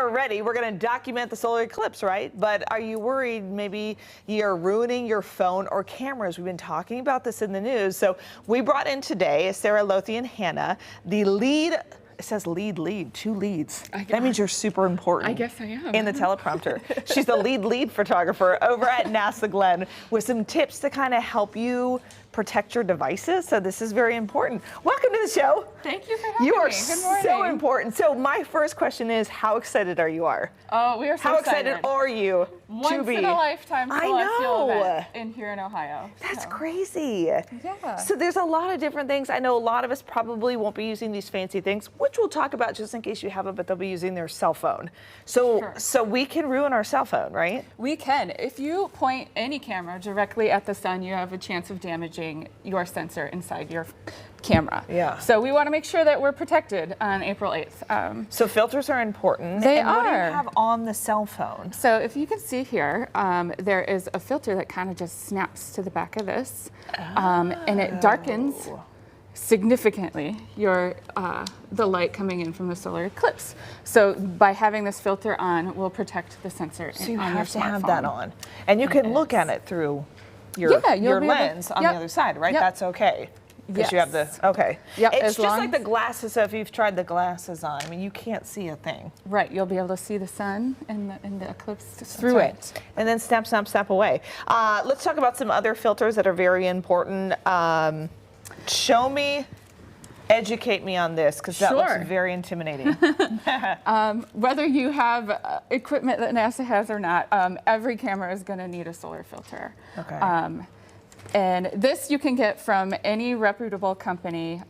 are ready. We're going to document the solar eclipse, right? But are you worried maybe you're ruining your phone or cameras? We've been talking about this in the news. So we brought in today Sarah Lothian Hannah, the lead. It says lead, 2 leads. That means you're super important. I guess I am. In the teleprompter. She's the lead photographer over at NASA Glenn with some tips to kind of help you protect your devices. So this is very important. Welcome to the show. Thank you for having me. You are Good morning. so important. So my first question is, how excited are you? Oh, we are so excited. How excited are you Once to be? in a lifetime I celestial know. event in here in Ohio. That's crazy. Yeah. So there's a lot of different things. I know a lot of us probably won't be using these fancy things, which we'll talk about just in case you haven't, but they'll be using their cell phone. So we can ruin our cell phone, right? We can. If you point any camera directly at the sun, you have a chance of damaging your sensor inside your camera. Yeah. So we want to make sure that we're protected on April 8th. So filters are important. They and are. What do you have on the cell phone? So if you can see here, there is a filter that kind of just snaps to the back of this, and it darkens significantly the light coming in from the solar eclipse. So by having this filter on, will protect the sensor So you on your have to smartphone. have that on, and you can look at it through your lens on the other side, right? Yep. That's okay. Because you have the, okay. Yep, It's as just long like the glasses, so if you've tried the glasses on, I mean, you can't see a thing. Right, you'll be able to see the sun and the eclipse through it. And then snap, snap, snap away. Let's talk about some other filters that are very important. Show me, educate me on this, because that looks very intimidating. Whether you have equipment that NASA has or not, every camera is going to need a solar filter. Okay. And this you can get from any reputable company.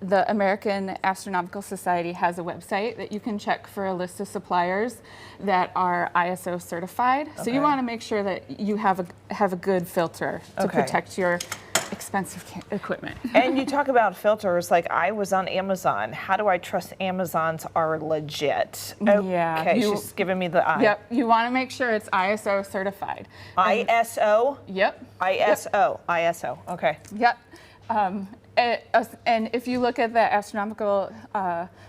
The American Astronomical Society has a website that you can check for a list of suppliers that are ISO certified. So you want to make sure that you have a good filter to protect your expensive equipment. And you talk about filters, like I was on Amazon. How do I trust Amazon's are legit? Okay, she's giving me the eye. Yep, you want to make sure it's ISO certified. ISO? Yep. ISO, ISO, okay. Yep. And if you look at the Astronomical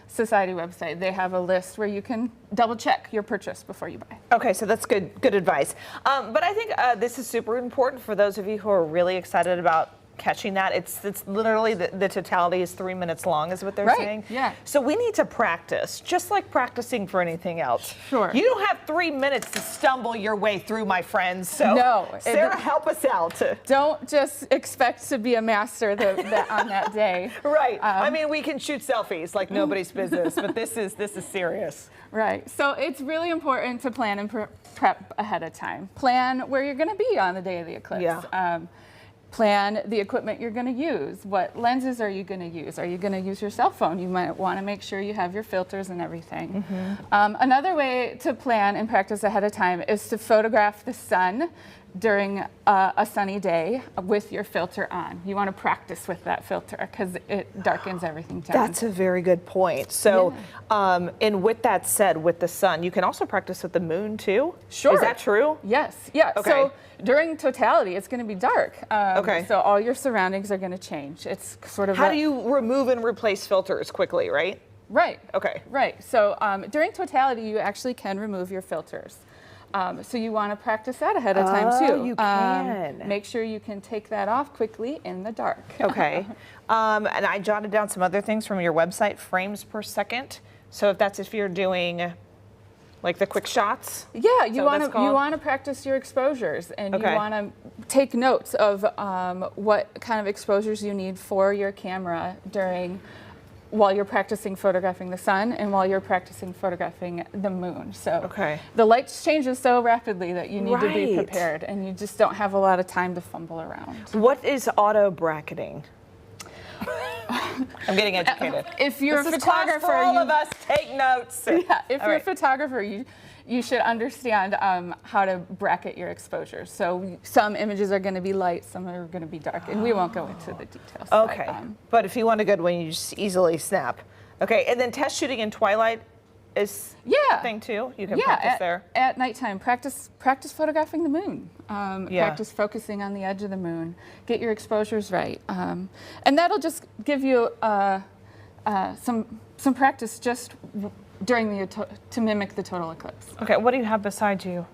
Society website, they have a list where you can double check your purchase before you buy. Okay, so that's good advice. But I think this is super important for those of you who are really excited about catching that. It's literally the totality is 3 minutes long is what they're saying. Yeah. So we need to practice, just like practicing for anything else. Sure. You don't have 3 minutes to stumble your way through, my friends. So no, Sarah, help us out. Don't just expect to be a master on that day. Right. I mean, we can shoot selfies like nobody's business, but this is serious. Right. So it's really important to plan and prep ahead of time. Plan where you're going to be on the day of the eclipse. Yeah. Plan the equipment you're going to use. What lenses are you going to use? Are you going to use your cell phone? You might want to make sure you have your filters and everything. Another way to plan and practice ahead of time is to photograph the sun during a sunny day with your filter on. You want to practice with that filter because it darkens everything down. That's a very good point. So, and with that said, with the sun, you can also practice with the moon too? Sure. Is that true? Yes. Yeah. Okay. So during totality, it's going to be dark. Okay. So all your surroundings are going to change. It's sort of How do you remove and replace filters quickly, right? Right. Okay. Right. So during totality, you actually can remove your filters. So you want to practice that ahead of time too. You can. Make sure you can take that off quickly in the dark. Okay. And I jotted down some other things from your website, frames per second. So if you're doing like the quick shots. Yeah, you want to practice your exposures, and you want to take notes of what kind of exposures you need for your camera while you're practicing photographing the sun and while you're practicing photographing the moon. So the light changes so rapidly that you need to be prepared, and you just don't have a lot of time to fumble around. What is auto bracketing? I'm getting educated. If you're a photographer, for all of us, take notes. Yeah, if you're a photographer, you should understand how to bracket your exposures. So some images are going to be light, some are going to be dark, and we won't go into the details. Okay, but if you want a good one, you just easily snap. Okay, and then test shooting in twilight is a thing too. You can practice there. At nighttime, practice photographing the moon. Practice focusing on the edge of the moon. Get your exposures right, and that'll just give you some practice just to mimic the total eclipse. Okay, what do you have beside you?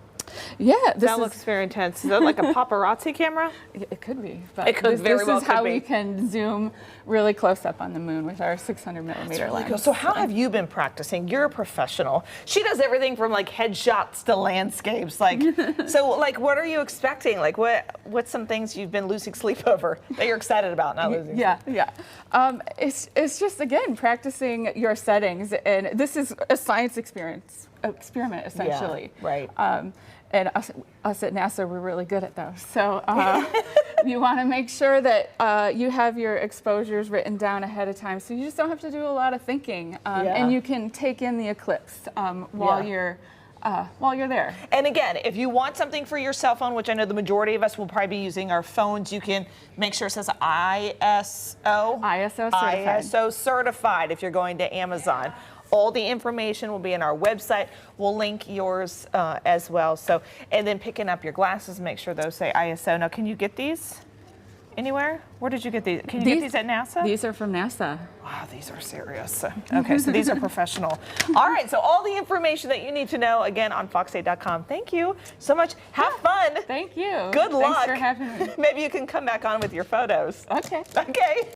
Yeah, That looks very intense. Is that like a paparazzi camera? It could be, but It could very well this is how be. we can zoom really close up on the moon with our 600 millimeter Really lens. cool. So how have you been practicing? You're a professional. She does everything from like headshots to landscapes. Like, so like, what are you expecting? Like, what's some things you've been losing sleep over that you're excited about not losing? Yeah, yeah. It's just again practicing your settings, and this is a science experiment essentially. Yeah, right. And us at NASA, we're really good at those. So you want to make sure that you have your exposures written down ahead of time, so you just don't have to do a lot of thinking, and you can take in the eclipse while you're there. And again, if you want something for your cell phone, which I know the majority of us will probably be using our phones, you can make sure it says ISO. ISO certified. ISO certified if you're going to Amazon. All the information will be in our website. We'll link yours as well. So, and then picking up your glasses, make sure those say ISO. Now, can you get these anywhere? Where did you get these? Can you get these at NASA? These are from NASA. Wow, these are serious. Okay, so these are professional. All right, so all the information that you need to know, again, on fox8.com. Thank you so much. Have fun. Thank you. Good luck. Thanks for having me. Maybe you can come back on with your photos. Okay. Okay.